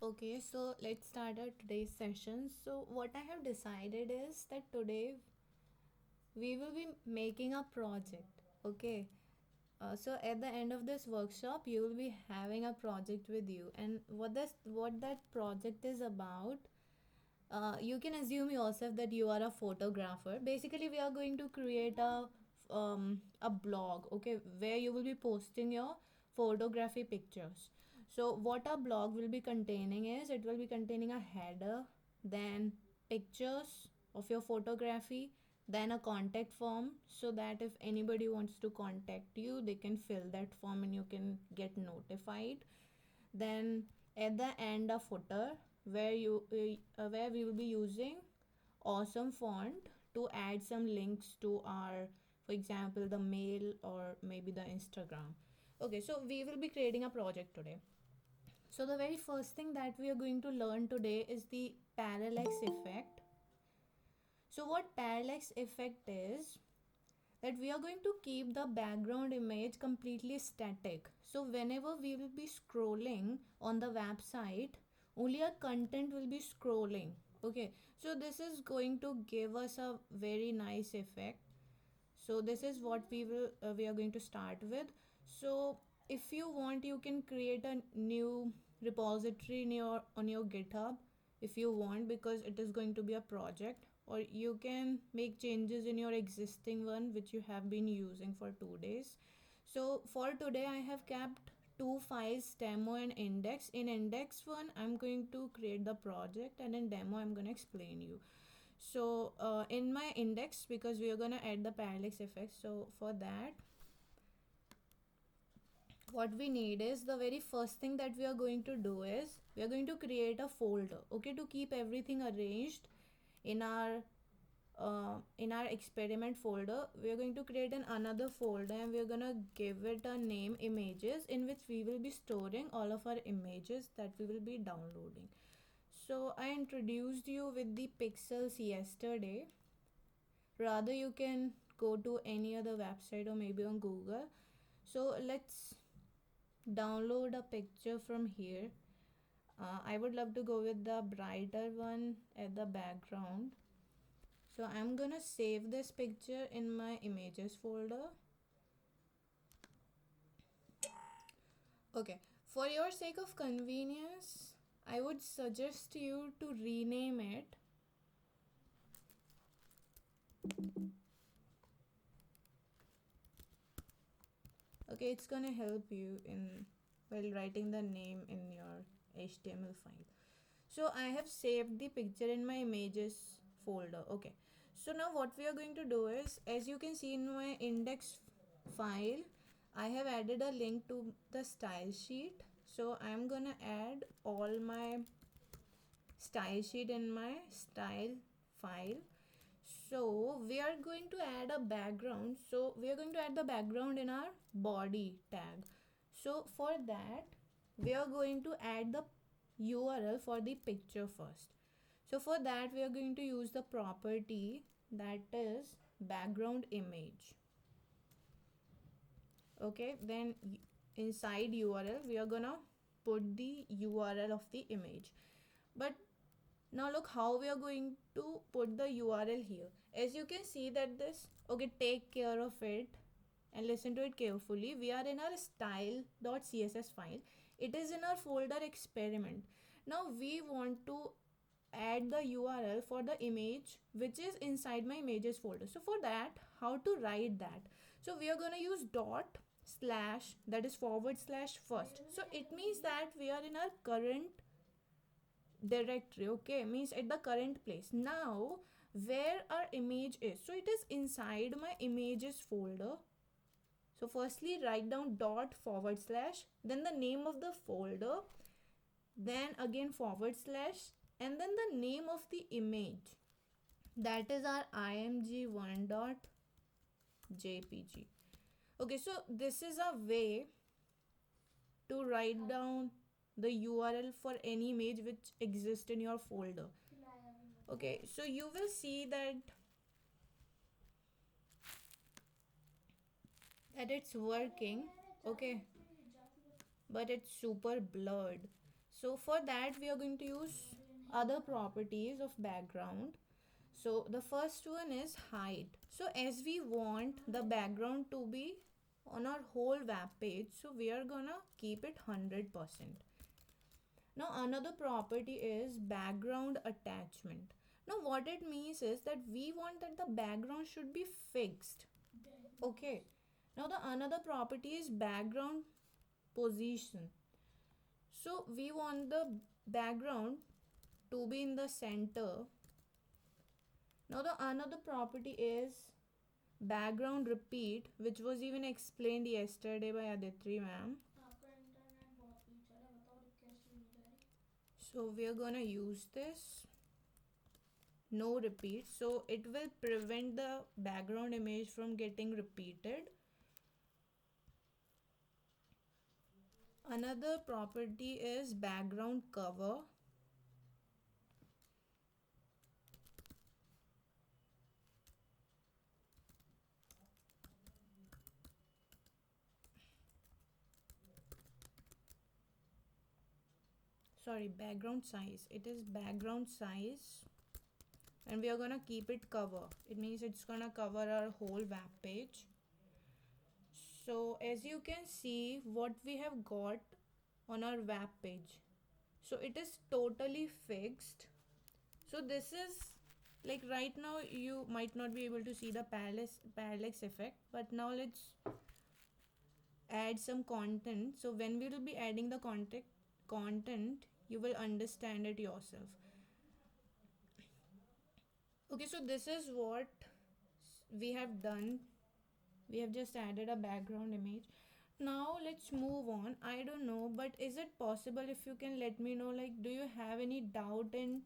Okay, so let's start our today's session. So, what I have decided is that today we will be making a project. Okay, so at the end of this workshop, you will be having a project with you, and what that project is about. You can assume yourself that you are a photographer. Basically, we are going to create a blog, okay, where you will be posting your photography pictures. So what a blog will be containing is it will be containing a header, then pictures of your photography, then a contact form so that if anybody wants to contact you, they can fill that form and you can get notified. Then at the end a footer where we will be using awesome font to add some links to our, for example, the mail or maybe the Instagram. Okay, so we will be creating a project today. So the very first thing that we are going to learn today is the parallax effect. So what parallax effect is, that we are going to keep the background image completely static. So whenever we will be scrolling on the website, only our content will be scrolling. Okay, so this is going to give us a very nice effect. So this is what we are going to start with. So if you want, you can create a new repository in your on your GitHub if you want, because it is going to be a project, or you can make changes in your existing one which you have been using for 2 days. So for today I have kept two files, demo and index. In index one I'm going to create the project, and in demo I'm going to explain you. So in my index, because we are going to add the parallax effect, so for that what we need is, the very first thing that we are going to do is we are going to create a folder, okay, to keep everything arranged in our experiment folder. We are going to create another folder, and we are going to give it a name images, in which we will be storing all of our images that we will be downloading. So I introduced you with the pixels yesterday. Rather, you can go to any other website or maybe on Google. So let's download a picture from here. I would love to go with the brighter one at the background. So I'm gonna save this picture in my images folder. Okay, for your sake of convenience, I would suggest you to rename it. Okay, it's gonna help you in while writing the name in your HTML file. So I have saved the picture in my images folder. Okay, so now what we are going to do is, as you can see in my index file, I have added a link to the style sheet. So I'm gonna add all my style sheet in my style file. So we are going to add a background. So we are going to add the background in our body tag. So for that, we are going to add the URL for the picture first. So for that, we are going to use the property that is background image. Okay, then inside URL, we are gonna put the URL of the image. But now look how we are going to put the URL here. As you can see that this, okay, take care of it and listen to it carefully. We are in our style.css file. It is in our folder experiment. Now we want to add the URL for the image which is inside my images folder. So for that, how to write that? So we are going to use dot slash, that is forward slash first. So it means that we are in our current directory, okay, means at the current place. Now where our image is, so it is inside my images folder. So firstly write down dot forward slash, then the name of the folder, then again forward slash, and then the name of the image, that is our img1.jpg. Okay, so this is a way to write down the URL for any image which exists in your folder. Okay, so you will see that it's working. Okay, but it's super blurred. So for that we are going to use other properties of background. So the first one is height. So as we want the background to be on our whole web page, so we are gonna keep it 100%. Now another property is background attachment. Now what it means is that we want that the background should be fixed. Okay. Now the another property is background position. So we want the background to be in the center. Now the another property is background repeat, which was even explained yesterday by Aditri ma'am. So we are gonna use this no repeat, so it will prevent the background image from getting repeated. Another property is background cover. Sorry, background size. It is background size, and we are gonna keep it cover. It means it's gonna cover our whole web page. So as you can see what we have got on our web page, so it is totally fixed. So this is like right now you might not be able to see the parallax effect, but now let's add some content. So when we will be adding the content, you will understand it yourself. Okay, so this is what we have done. We have just added a background image. Now let's move on. I don't know, but is it possible if you can let me know, like, do you have any doubt in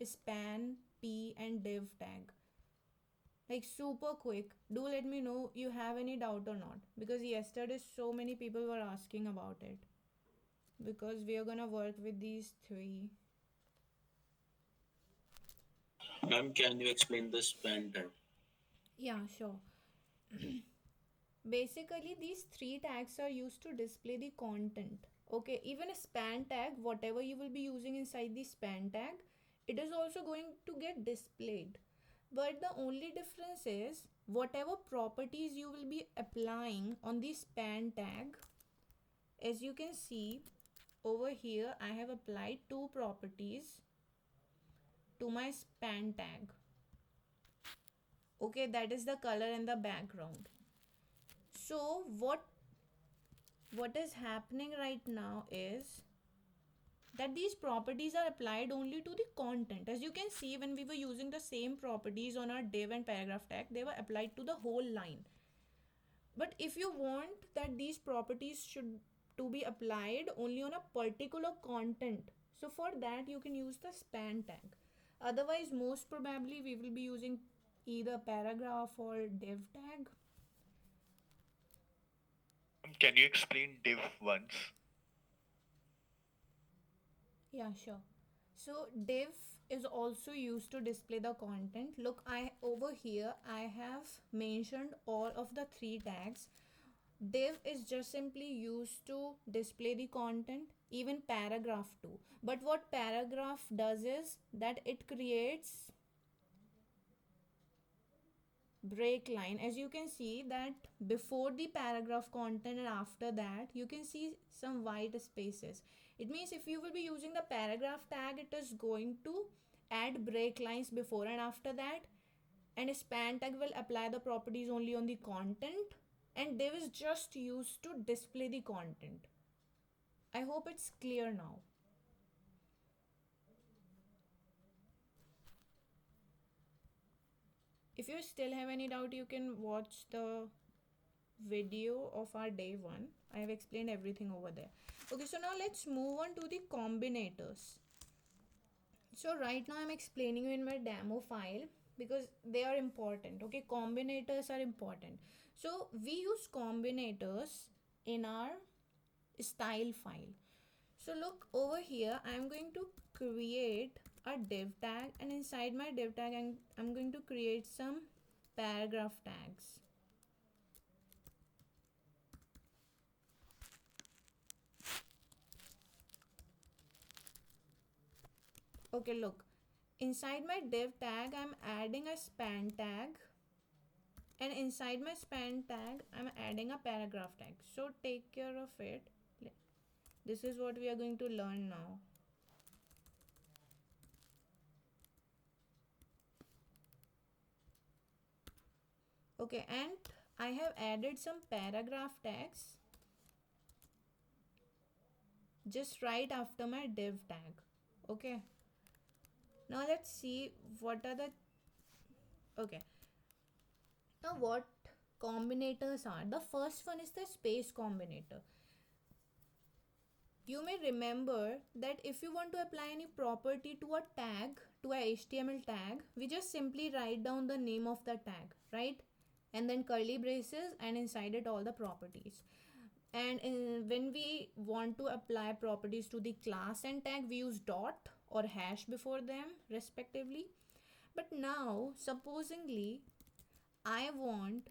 span, p, and div tag? Like, super quick. Do let me know you have any doubt or not. Because yesterday, so many people were asking about it. Because we are gonna work with these three. Ma'am, can you explain the span tag? Yeah, sure. Basically, these three tags are used to display the content. Okay, even a span tag, whatever you will be using inside the span tag, it is also going to get displayed. But the only difference is whatever properties you will be applying on the span tag. As you can see over here, I have applied two properties to my span tag. Okay, that is the color and the background. So what is happening right now is that these properties are applied only to the content. As you can see, when we were using the same properties on our div and paragraph tag, they were applied to the whole line. But if you want that these properties should to be applied only on a particular content, so for that you can use the span tag. Otherwise, most probably we will be using either paragraph or div tag. Can you explain div once? Yeah, sure. So div is also used to display the content. Look, I over here I have mentioned all of the three tags. Div is just simply used to display the content, even paragraph too. But what paragraph does is that it creates break line. As you can see that before the paragraph content and after that you can see some white spaces. It means if you will be using the paragraph tag, it is going to add break lines before and after that, and a span tag will apply the properties only on the content, and div is just used to display the content. I hope it's clear now. If you still have any doubt, you can watch the video of our day one. I have explained everything over there. Okay, so now let's move on to the combinators. So right now I'm explaining you in my demo file because they are important. Okay, combinators are important. So we use combinators in our style file. So look over here, I'm going to create a div tag, and inside my div tag I'm going to create some paragraph tags. Okay, look. Inside my div tag, I'm adding a span tag, and inside my span tag, I'm adding a paragraph tag. So take care of it. This is what we are going to learn now. Okay, and I have added some paragraph tags just right after my div tag. Okay, now let's see what are the, okay, now what combinators are. The first one is the space combinator. You may remember that if you want to apply any property to a tag, to a HTML tag, we just simply write down the name of the tag, right? And then curly braces, and inside it all the properties. And when we want to apply properties to the class and tag, we use dot or hash before them respectively. But now supposingly I want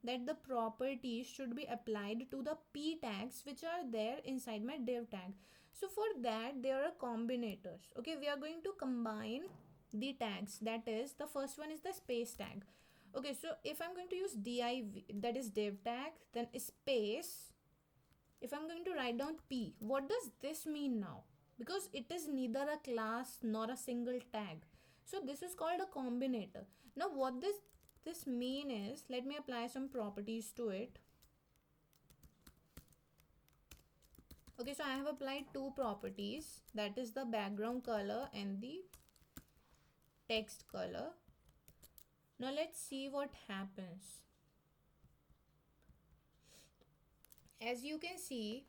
that the properties should be applied to the p tags which are there inside my div tag. So for that there are combinators. Okay, we are going to combine the tags. That is, the first one is the space tag. Okay, so if I'm going to use div, that is div tag, then space, if I'm going to write down p, what does this mean now? Because it is neither a class nor a single tag. So this is called a combinator. Now what this mean is, let me apply some properties to it. Okay, so I have applied two properties, that is the background color and the text color. Now let's see what happens. As you can see,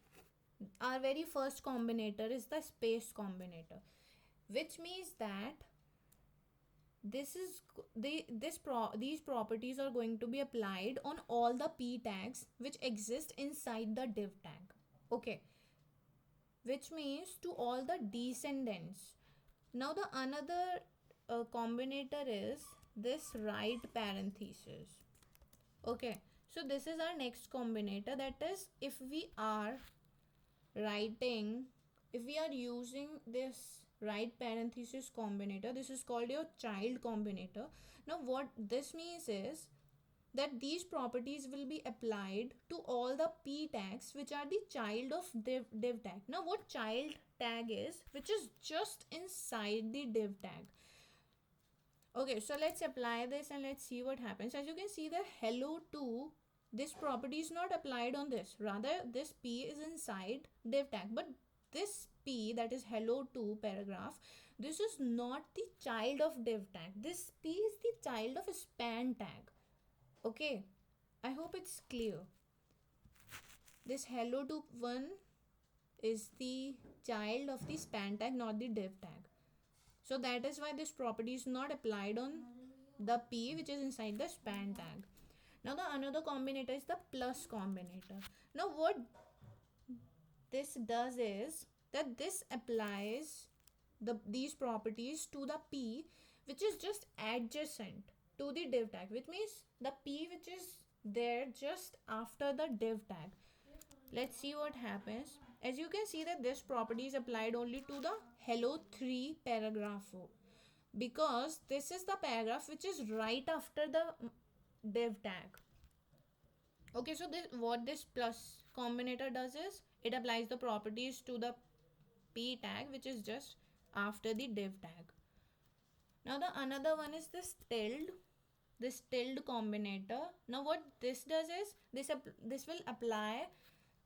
our very first combinator is the space combinator, which means that these properties are going to be applied on all the p tags which exist inside the div tag. Okay, which means to all the descendants. Now the another combinator is this right parenthesis. Okay, so this is our next combinator, that is, if we are writing, if we are using this right parenthesis combinator, this is called your child combinator. Now what this means is that these properties will be applied to all the p tags which are the child of div tag. Now what child tag is, which is just inside the div tag. Okay, so let's apply this and let's see what happens. As you can see, the hello2, this property is not applied on this. Rather, this p is inside div tag. But this p, that is hello2 paragraph, this is not the child of div tag. This p is the child of a span tag. Okay, I hope it's clear. This hello2 one is the child of the span tag, not the div tag. So that is why this property is not applied on the p which is inside the span tag. Now the another combinator is the plus combinator. Now what this does is that this applies these properties to the p which is just adjacent to the div tag, which means the p which is there just after the div tag. Let's see what happens. As you can see that this property is applied only to the hello3 paragraph, because this is the paragraph which is right after the div tag. Okay, so this, what this plus combinator does is it applies the properties to the p tag which is just after the div tag. Now the another one is this tilde combinator. Now what this does is this will apply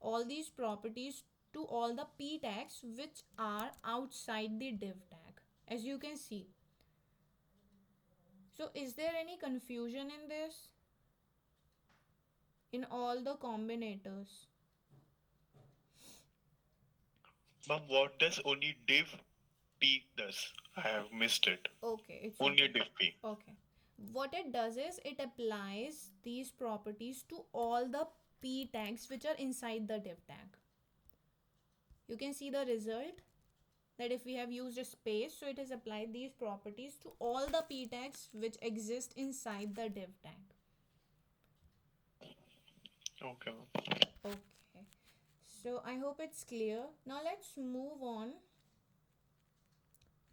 all these properties to all the p tags which are outside the div tag, as you can see. So is there any confusion in this, in all the combinators? Ma'am, what does only div p does? I have missed it. Okay, it's Only okay. div p. Okay, what it does is it applies these properties to all the p tags which are inside the div tag. You can see the result, that if we have used a space, so it has applied these properties to all the p tags which exist inside the div tag. Okay. Okay, so I hope it's clear. Now let's move on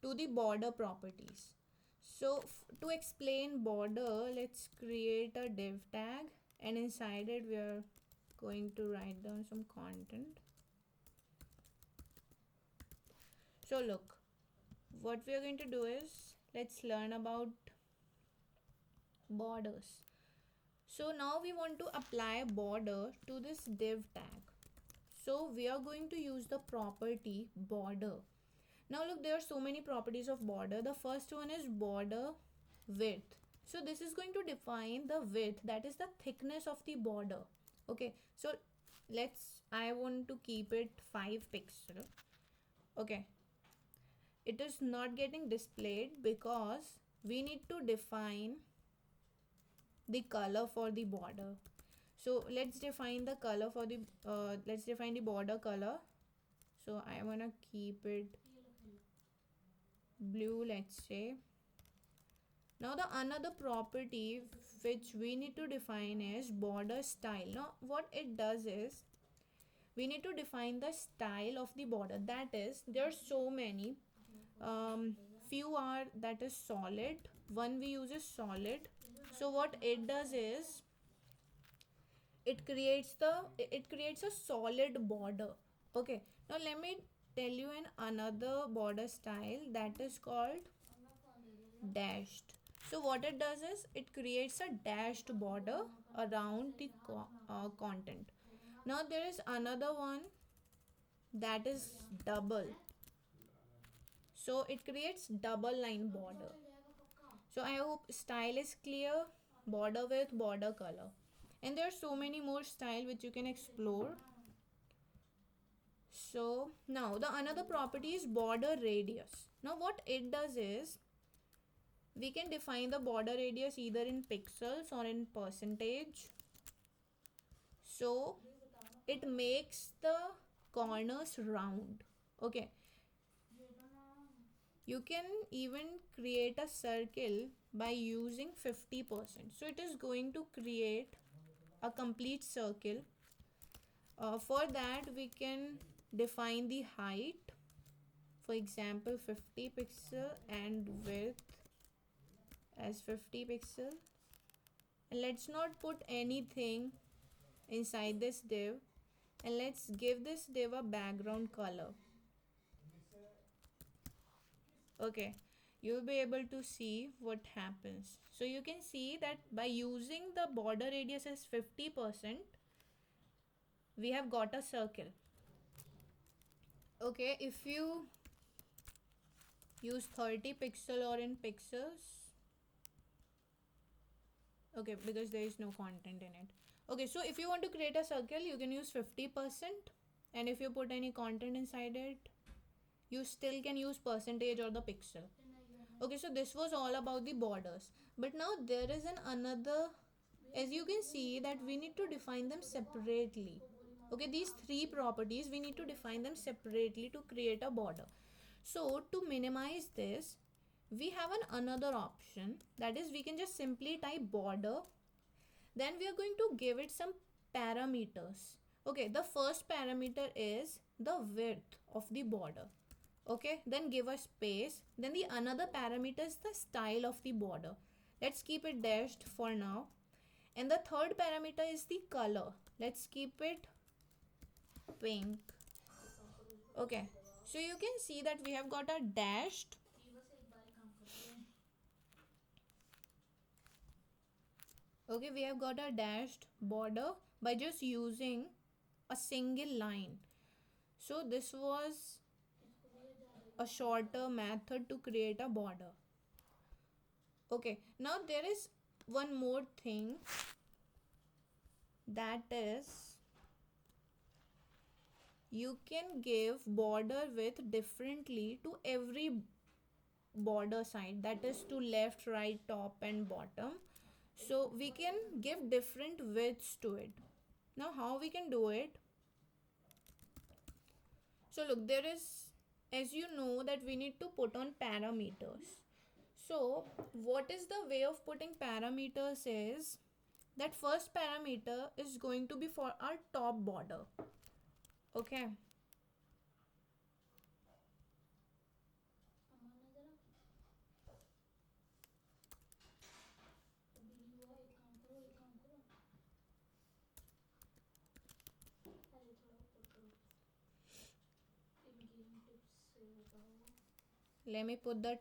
to the border properties. So to explain border, let's create a div tag, and inside it we are going to write down some content. So look, what we are going to do is, let's learn about borders. So now we want to apply border to this div tag. So we are going to use the property border. Now look, there are so many properties of border. The first one is border width. So this is going to define the width, that is the thickness of the border. Okay, so I want to keep it 5 pixel. Okay, it is not getting displayed because we need to define the color for the border. So let's define the color for the let's define the border color. So I want to keep it blue, let's say. Now the another property which we need to define is border style. Now what it does is, we need to define the style of the border. That is, there are so many, few are that is solid, one we use is solid. So what it does is, it creates a solid border. Okay, now let me tell you another border style that is called dashed. So what it does is, it creates a dashed border around the content. Now there is another one that is double. So it creates double line border. So I hope style is clear. Border width, border color, and there are so many more style which you can explore. So now the another property is border radius. Now what it does is, we can define the border radius either in pixels or in percentage. So it makes the corners round. Okay, you can even create a circle by using 50%. So it is going to create a complete circle. For that we can define the height, for example 50 pixel, and width as 50 pixel. And let's not put anything inside this div, and let's give this div a background color. Okay, you'll be able to see what happens. So you can see that by using the border radius as 50%, we have got a circle. Okay, if you use 30 pixel or in pixels, okay, because there is no content in it. Okay, so if you want to create a circle, you can use 50%, and if you put any content inside it, you still can use percentage or the pixel. Okay, so this was all about the borders. But now there is another, as you can see that we need to define them separately. Okay, these three properties we need to define them separately to create a border. So to minimize this, we have another option, that is, we can just simply type border. Then we are going to give it some parameters. Okay, the first parameter is the width of the border. Okay, then give a space. Then the another parameter is the style of the border. Let's keep it dashed for now. And the third parameter is the color. Let's keep it pink. Okay, so you can see that we have got a dashed. Okay, we have got a dashed border by just using a single line. So this was a shorter method to create a border. Okay, now there is one more thing, that is, you can give border width differently to every border side, that is to left, right, top and bottom. So we can give different widths to it. Now how we can do it? So look, there is, as you know, that we need to put on parameters. So what is the way of putting parameters is, that first parameter is going to be for our top border. Okay, let me put that.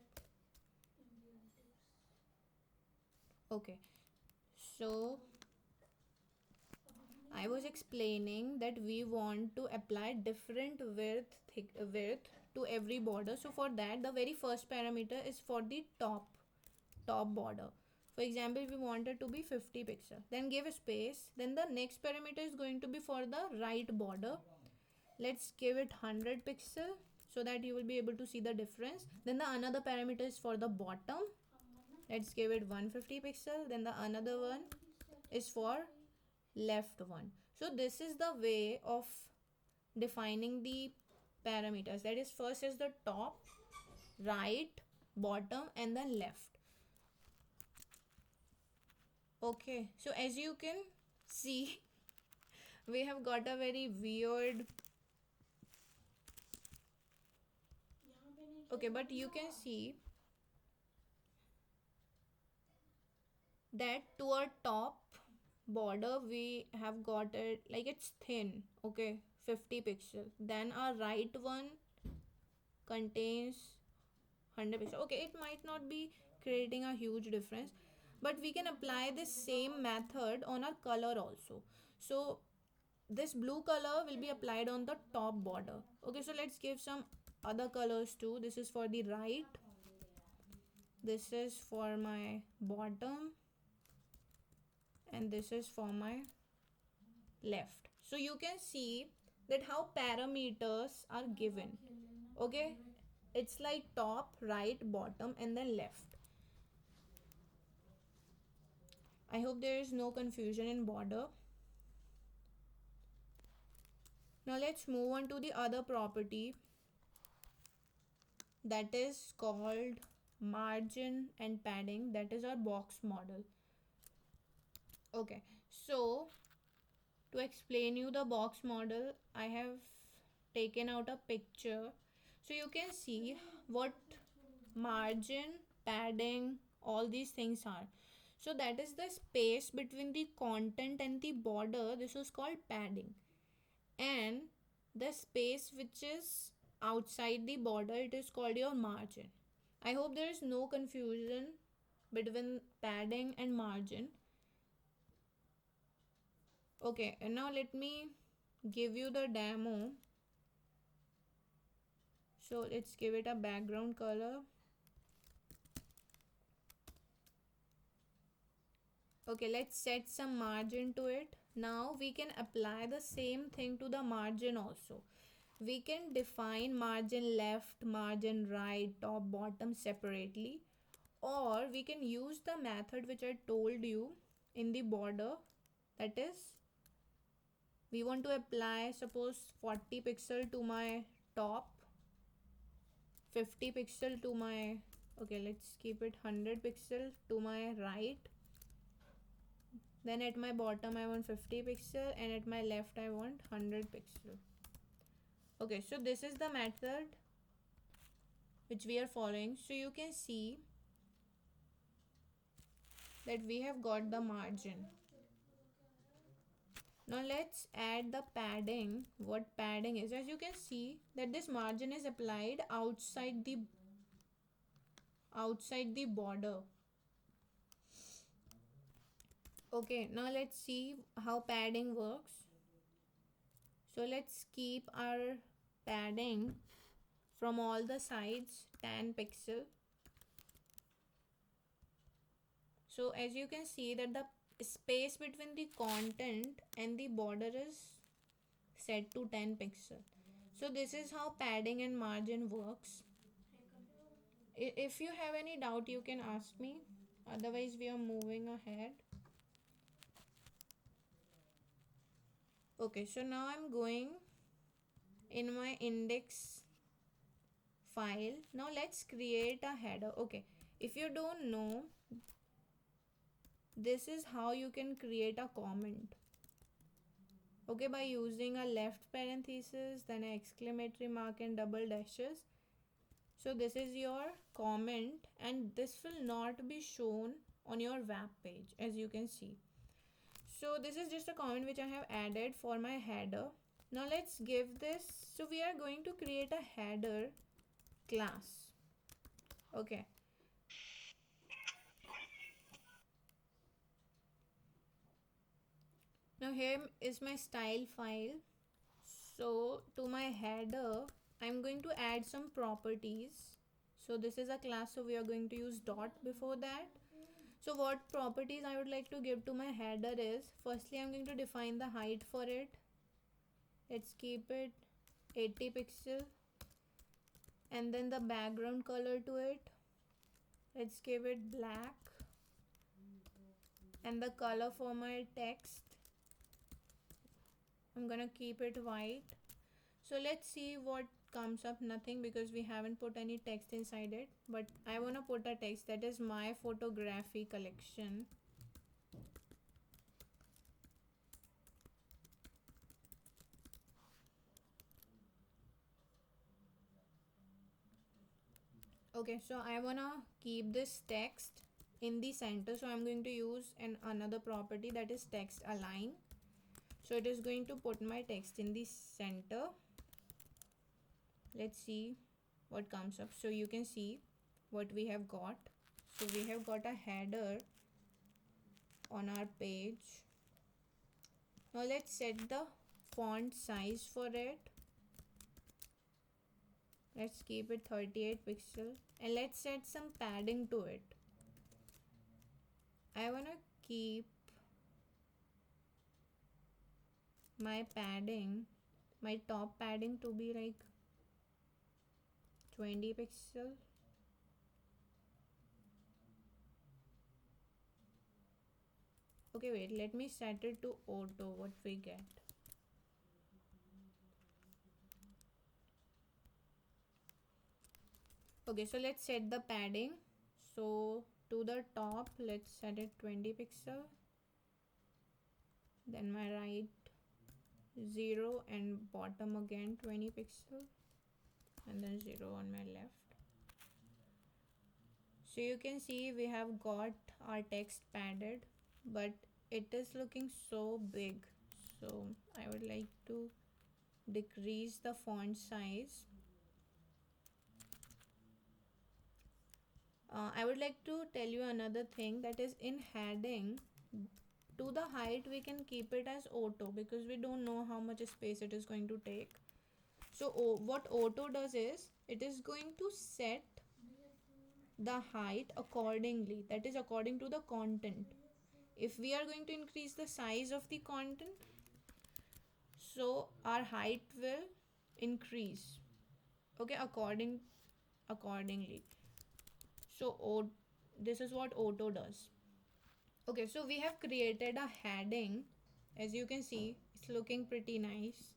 Okay, so I was explaining that we want to apply different width to every border. So for that, the very first parameter is for the top border. For example, we want it to be 50 pixel, then give a space. Then the next parameter is going to be for the right border. Let's give it 100 pixel so that you will be able to see the difference. Then the another parameter is for the bottom. Let's give it 150 pixel. Then the another one is for left one. So this is the way of defining the parameters. That is, first is the top, right, bottom, and then left. Okay, so as you can see, we have got a very weird. Okay, but you can see that to our top border we have got it like it's thin. Okay, 50 pixel. Then our right one contains 100 pixel. Okay, it might not be creating a huge difference, but we can apply this same method on our color also. So this blue color will be applied on the top border. Okay, so let's give some other colors too. This is for the right, this is for my bottom, and this is for my left. So you can see that how parameters are given. Okay, it's like top, right, bottom, and then left. I hope there is no confusion in border. Now let's move on to the other property, that is called margin and padding. That is our box model. Okay, so to explain you the box model, I have taken out a picture so you can see what margin, padding, all these things are. So that is the space between the content and the border. This is called padding. And the space which is outside the border, it is called your margin. I hope there is no confusion between padding and margin. Okay, and now let me give you the demo. So let's give it a background color. Okay, let's set some margin to it. Now we can apply the same thing to the margin also. We can define margin left, margin right, top, bottom separately, or we can use the method which I told you in the border. That is, we want to apply suppose 40 pixel to my top, 50 pixel to my, okay, let's keep it 100 pixel to my right. Then at my bottom I want 50 pixel, and at my left I want 100 pixel. Okay, so this is the method which we are following. So you can see that we have got the margin. Now let's add the padding. What padding is? As you can see that this margin is applied outside the border. Okay, now let's see how padding works. So let's keep our padding from all the sides 10 pixel. So as you can see that the space between the content and the border is set to 10 pixel. So this is how padding and margin works. If you have any doubt you can ask me, otherwise we are moving ahead. Okay, so now I'm going in my index file. Now let's create a header. Okay, if you don't know, this is how you can create a comment. Okay, by using a left parenthesis, then an exclamatory mark and double dashes. So this is your comment, and this will not be shown on your web page, as you can see. So this is just a comment which I have added for my header. Now let's give this, so we are going to create a header class. Okay. Now here is my style file. So to my header, I'm going to add some properties. So this is a class, so we are going to use dot before that. So what properties I would like to give to my header is, firstly I'm going to define the height for it. Let's keep it 80 pixel. And then the background color to it, let's give it black. And the color for my text, I'm gonna keep it white. So let's see what comes up. Nothing, because we haven't put any text inside it, but I want to put a text, that is my photography collection. Okay, so I want to keep this text in the center, so I'm going to use another property, that is text align. So it is going to put my text in the center. Let's see what comes up. So you can see what we have got. So we have got a header on our page. Now let's set the font size for it. Let's keep it 38 pixel, and let's set some padding to it. I wanna keep my padding, my top padding, to be like 20 pixel. Okay, wait, let me set it to auto, what we get. Okay, so let's set the padding. So to the top, let's set it 20 pixel. Then my right 0, and bottom again 20 pixel, and then 0 on my left. So you can see we have got our text padded, but it is looking so big. So I would like to decrease the font size. I would like to tell you another thing, that is in heading, to the height we can keep it as auto, because we don't know how much space it is going to take. So what auto does is, it is going to set the height accordingly, that is according to the content. If we are going to increase the size of the content, so our height will increase, okay, accordingly. So this is what auto does. Okay, so we have created a heading. As you can see, it's looking pretty nice.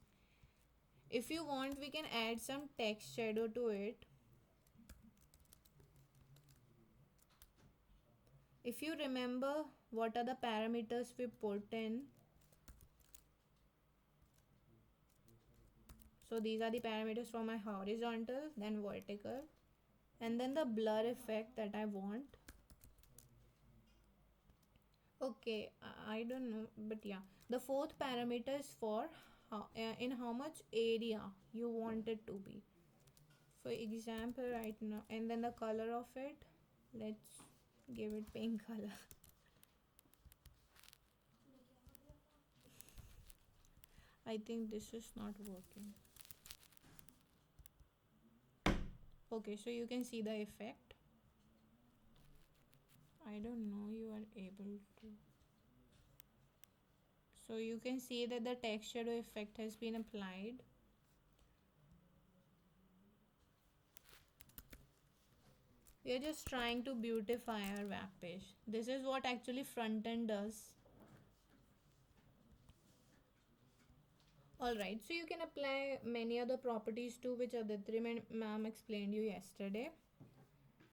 If you want, we can add some text shadow to it. If you remember what are the parameters we put in, so these are the parameters for my horizontal, then vertical, and then the blur effect that I want. Okay, I don't know, but yeah, the fourth parameter is for in how much area you want it to be. For example, right now, and then the color of it, let's give it pink color. I think this is not working. Okay, so you can see the effect. I don't know you are able to. So you can see that the text shadow effect has been applied. We are just trying to beautify our web page. This is what actually front end does. Alright, so you can apply many other properties too, which Aditri ma'am explained you yesterday.